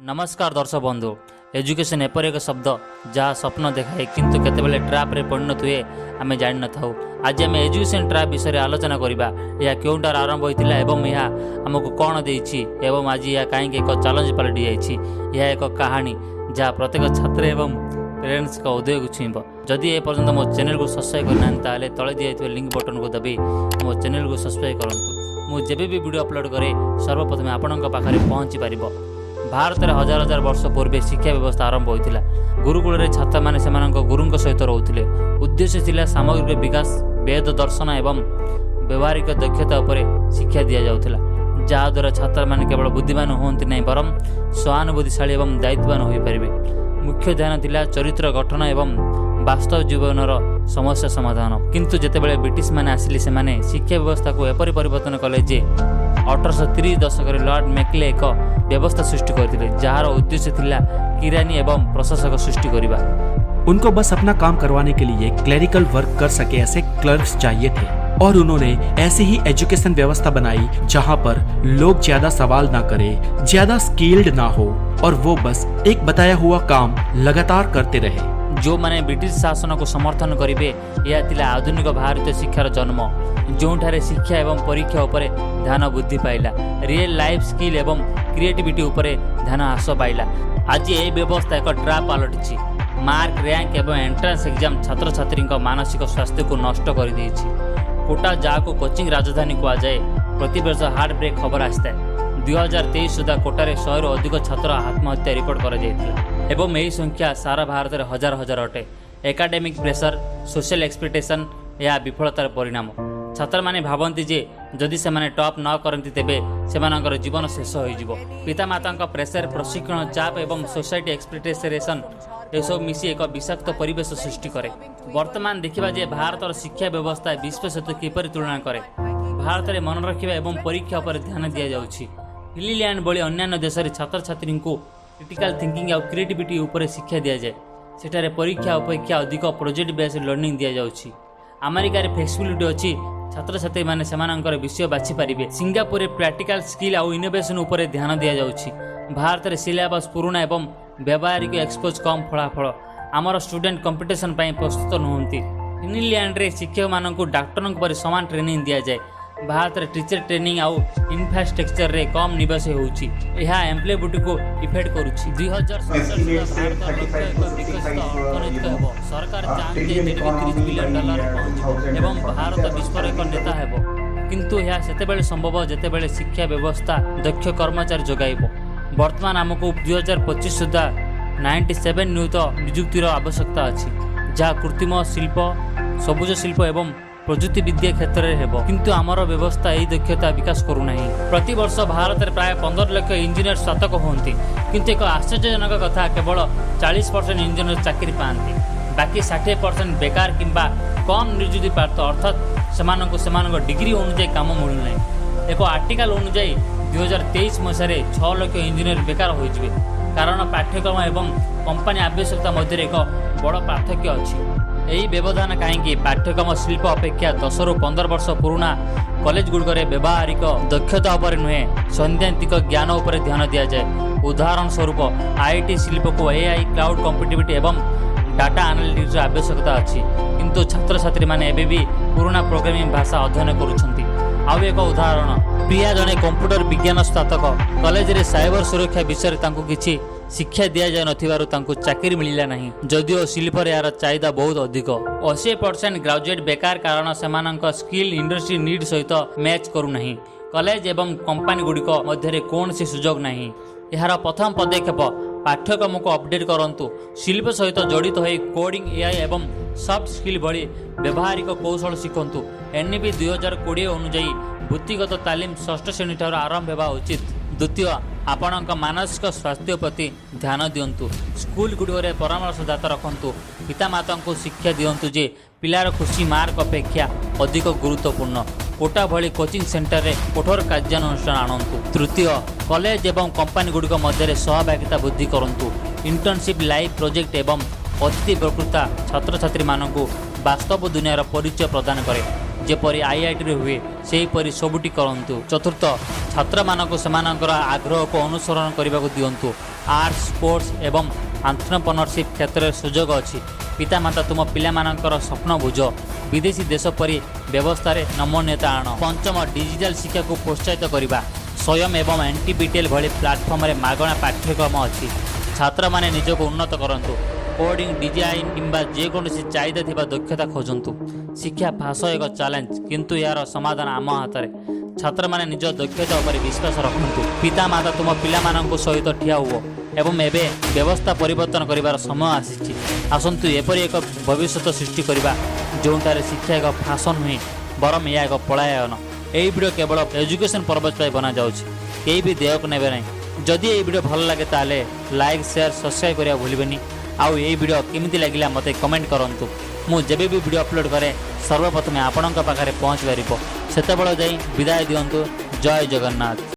नमस्कार दर्शक बंधु। एजुकेशन एपर एक शब्द जहाँ स्वप्न देखाए किंतु केतेबेले ट्रैप रे परिणत हुए आम जान न था। आज आम एजुकेशन ट्रैप विषय आलोचना करवा। यह क्योंटार आरंभ होता एवं यह आमको कौन देती एवं आज यह कहीं एक चैलेंज पलटि जाइए। यह एक कहानी जहाँ प्रत्येक छात्र एवं पेरेन्ट्स का उदय को छुईब। जदि ए पर्यंत मो चैनल को सब्सक्राइब करना तले दिखाई लिंक बटन को दबी मो चैनल को सब्सक्राइब करूँ। मुझे भी वीडियो अपलोड करे सर्वप्रथम आपण पाखे पहुँची पार। भारत में हजार हजार वर्ष पूर्व शिक्षा व्यवस्था आरंभ होता। गुरुकुल में छात्र मैंने से गुरु सहित रोते। उद्देश्य थिला सामग्रिक विकास, वेद दर्शन एवं व्यवहारिक दक्षता उपर शिक्षा दि जाऊला, जहाद्वारा छात्र मैंने केवल बुद्धिमान होती नहीं बरम सहानुभूतिशाली एवं दायित्ववान हो पारे। मुख्य ध्यान थिला चरित्र गठन एवं वास्तव जीवनर समस्या समाधान। किंतु जेतेबेले ब्रिटिश माने आसिले से माने शिक्षा व्यवस्था को एपरि परिवर्तन कले जे 1830 दशक लॉर्ड मैकले एक व्यवस्था सृष्टि करथिले, जहार उद्देश्य थिला किरानी एवं प्रशासक सृष्टि करिबा। उनको बस अपना काम करवाने के लिए क्लरिकल वर्क कर सके ऐसे क्लर्क्स चाहिए थे, और उन्होंने ऐसी ही एजुकेशन व्यवस्था बनाई जहां पर लोग ज्यादा सवाल ना करें, ज्यादा स्किल्ड ना हो और वो बस एक बताया हुआ काम लगातार करते रहे। जो माने ब्रिटिश शासन को समर्थन करेंगे, यह थिला आधुनिक भारतीय शिक्षार जन्म, जोठारे शिक्षा एवं परीक्षा उपरे ध्यान वृद्धि पाइला, रियल लाइफ स्किल एवं क्रिएटिविटी उपरे ध्यान ह्रास पाइला। आज ये व्यवस्था एक ट्रैप पलटि मार्क, रैंक एवं एंट्रांस एग्जाम छात्र छात्री मानसिक स्वास्थ्य को नष्ट कर कोटा जहाँ को कोचिंग राजधानी कहुए प्रति वर्ष हार्ट ब्रेक खबर आसता है। 2023 सुधा कोटारे 100 रु अधिक छात्र आत्महत्या रिपोर्ट कर एवं यही संख्या सारा भारत में हजार हजार अटे। एकाडेमिक प्रेशर, सोशल एक्सपेक्टेशन यह विफलतार परिणाम। छात्र माने भावती जे जदि से माने टॉप न करती तेबे सेमानकर जीवन शेष हो। पितामाता प्रेशर, प्रशिक्षण चाप एवं सोसाइटी एक्सपेक्टेशन एसब मिसी एक विषाक्त परिवेश सृष्टि करे। वर्तमान देखा जे भारत और शिक्षा व्यवस्था विश्व सहित किपर तुलना करे। भारत में मन रखा एवं परीक्षा पर ध्यान दि जाउछि। फिनलैंड भली अन्य देश में छात्र छात्री को क्रिटिकल थिंकिंग और क्रिएटिविटी उपर शिक्षा दि जाए। सेठारे परीक्षा अपेक्षा अधिक प्रोजेक्ट बेस्ड लर्निंग दि जाउछि। अमेरिका रे फ्लेक्सिबिलिटी अच्छी, छात्र छात्री मैंने सेमानंकर विषय बाछि पारिबे। सिंगापुर रे प्रैक्टिकल स्किल और इनोवेशन उपर ध्यान दि जाउछि। भारत में सिलेबस पुराना एवं व्यावहारिक एक्सपोज कम फलाफल, आमर स्टूडेंट कंपिटिशन प्रस्तुत नुहंती। फिनलैंड रे शिक्षक मानक डॉक्टर पर समान ट्रेनिंग दि जाए। भारत में टीचर ट्रेनिंग और इंफ्रास्ट्रक्चर रे कम निवेश होउछि। यह एम्प्लॉयबिलिटी को इफेक्ट करुछि। 2047 भारत एक विकसित अर्थनीति हेबो। सरकार चाहते 30 बिलियन डॉलर पहुंच एवं भारत विश्वर एक नेता हेबो। किंतु यह सेतेबेले संभव जेतेबेले शिक्षा व्यवस्था दक्ष कर्मचारी जोगाइबो। वर्तमान आमको 2025 सुधा 97 नियुक्त नियुक्तिर आवश्यकता अछि, जहाँ कृत्रिम शिल्प, सबुज शिल्प एवं प्रजुक्ति विद्या क्षेत्र में हेबो। किंतु आमर व्यवस्था यही दक्षता विकास करूना। प्रति वर्ष भारत में प्राय 15 लाख इंजीनियर स्नातक होती, किंतु एक आश्चर्यजनक कथा केवल 40% इंजीनियर चाकरी पाती, बाकी 60% बेकार किंबा कम नियुक्ति प्राप्त, अर्थात से डिग्री अनुजाई काम मिलूना। एक आर्टिकल अनुजाई 2023 मसीह 6 लाख इंजीनियर बेकार हो, कारण पाठ्यक्रम एवं कंपनी आवश्यकता मध्य एक बड़ पार्थक्य अच्छी। यही व्यवधान कहीं पाठ्यक्रम शिल्प अपेक्षा 10 रु 15 वर्ष पुराना कॉलेज गुड़े व्यावहारिक दक्षता उपर नुहे सैद्धांतिक ज्ञान उपर ध्यान दि जाए। उदाहरण स्वरूप आईटी शिल्प को एआई, क्लाउड कंपिटिविटी एवं डाटा एनालिटिक्स आवश्यकता अच्छी, किंतु छात्र छात्री माने एबे भी पुराना प्रोग्रामिंग भाषा अध्ययन करुछंती। आउ एक उदाहरण, प्रिया जने कंप्यूटर विज्ञान स्नातक कॉलेज रे साइबर सुरक्षा विषय तांको किछि शिक्षा दि जाए नथिबारु तांको चाकरी मिलिला नहीं, जदिओ शिल्प रे यार चाहिदा बहुत अधिक। 80% ग्रेजुएट बेकार, कारण सेमानंक स्किल इंडस्ट्री नीड सहित मैच करू नहीं। कॉलेज एवं कंपनी गुड़िक मध्य कौन सी सुजोग नहीं। यार प्रथम पदक्षेप पाठ्यक्रम को अपडेट करंतु। शिल्प सहित जड़ित हो कोडिंग, एआई एवं सॉफ्ट स्किल भली व्यवहारिक कौशल शिखंतु। एनईपी 2020 अनुजाई वृत्तिगत तालीम 6ठ श्रेणी ठार आरंभ होगा उचित। द्वितीय, आपणक मानसिक स्वास्थ्य प्रति ध्यान दिंतु। स्कूल गुड़े परामर्शदाता रखु। पितामाता को शिक्षा दिंतु जे पिलार खुशी मार्क अपेक्षा अधिक गुरुत्वपूर्ण। कोटा भली कोचिंग सेंटर रे कठोर कार्यानुष्ठान आणंतु। तृतीय, कॉलेज एवं कंपनी गुड़िक मध्य सहभागिता वृद्धि करंतु। इंटर्नशिप, लाइव प्रोजेक्ट एवं अतिथि प्रकृता छात्र छात्री मानक वास्तव दुनियार परिचय प्रदान करे, जेपरी आईआईटी रे हुए। ସେହିପରି ସବୁଟି କରନ୍ତୁ। ଚତୁର୍ଥ, ଛାତ୍ରମାନଙ୍କୁ ସେମାନଙ୍କର ଆଗ୍ରହକୁ ଅନୁସରଣ କରିବାକୁ ଦିଅନ୍ତୁ। ଆର୍ଟ୍ସ, ସ୍ପୋର୍ଟସ୍ ଏବଂ ଆଣ୍ଟ୍ରପ୍ରନରସିପ୍ କ୍ଷେତ୍ରରେ ସୁଯୋଗ ଅଛି। ପିତାମାତା ତୁମ ପିଲାମାନଙ୍କର ସ୍ୱପ୍ନ ବୁଝ। ବିଦେଶୀ ଦେଶ ପରି ବ୍ୟବସ୍ଥାରେ ନମନୀୟତା ଆଣ। ପଞ୍ଚମ, ଡିଜିଟାଲ ଶିକ୍ଷାକୁ ପ୍ରୋତ୍ସାହିତ କରିବା। ସ୍ୱୟଂ ଏବଂ NPTEL ଭଳି ପ୍ଲାଟଫର୍ମରେ ମାଗଣା ପାଠ୍ୟକ୍ରମ ଅଛି। ଛାତ୍ରମାନେ ନିଜକୁ ଉନ୍ନତ କରନ୍ତୁ। କୋଡ଼ିଂ, ଡିଜାଇନ୍ କିମ୍ବା ଯେକୌଣସି ଚାହିଦା ଥିବା ଦକ୍ଷତା ଖୋଜନ୍ତୁ। ଶିକ୍ଷା ଭାଷ ଏକ ଚ୍ୟାଲେଞ୍ଜ, କିନ୍ତୁ ଏହାର ସମାଧାନ ଆମ ହାତରେ। ଛାତ୍ରମାନେ ନିଜ ଦକ୍ଷତା ଉପରେ ବିଶ୍ୱାସ ରଖନ୍ତୁ। ପିତାମାତା ତୁମ ପିଲାମାନଙ୍କ ସହିତ ଠିଆ ହୁଅ ଏବଂ ଏବେ ବ୍ୟବସ୍ଥା ପରିବର୍ତ୍ତନ କରିବାର ସମୟ ଆସିଛି। ଆସନ୍ତୁ ଏପରି ଏକ ଭବିଷ୍ୟତ ସୃଷ୍ଟି କରିବା ଯେଉଁଠାରେ ଶିକ୍ଷା ଏକ ଫ୍ୟାସନ୍ ନୁହେଁ ବରଂ ଏହା ଏକ ପଳାୟନ। ଏହି ଭିଡ଼ିଓ କେବଳ ଏଜୁକେସନ୍ ପର୍ପଜ୍ ପାଇଁ ବନାଯାଉଛି, କେହି ବି ଦେୟକୁ ନେବେ ନାହିଁ। ଯଦି ଏହି ଭିଡ଼ିଓ ଭଲ ଲାଗେ ତାହେଲେ ଲାଇକ୍, ସେୟାର, ସବସ୍କ୍ରାଇବ୍ କରିବା ଭୁଲିବେନି। ଆଉ ଏହି ଭିଡ଼ିଓ କେମିତି ଲାଗିଲା ମୋତେ କମେଣ୍ଟ କରନ୍ତୁ। ମୁଁ ଯେବେ ବି ଭିଡ଼ିଓ ଅପଲୋଡ଼ କରେ ସର୍ବପ୍ରଥମେ ଆପଣଙ୍କ ପାଖରେ ପହଞ୍ଚି ପାରିବ। ସେତେବେଳେ ଯାଇ ବିଦାୟ ଦିଅନ୍ତୁ। ଜୟ ଜଗନ୍ନାଥ।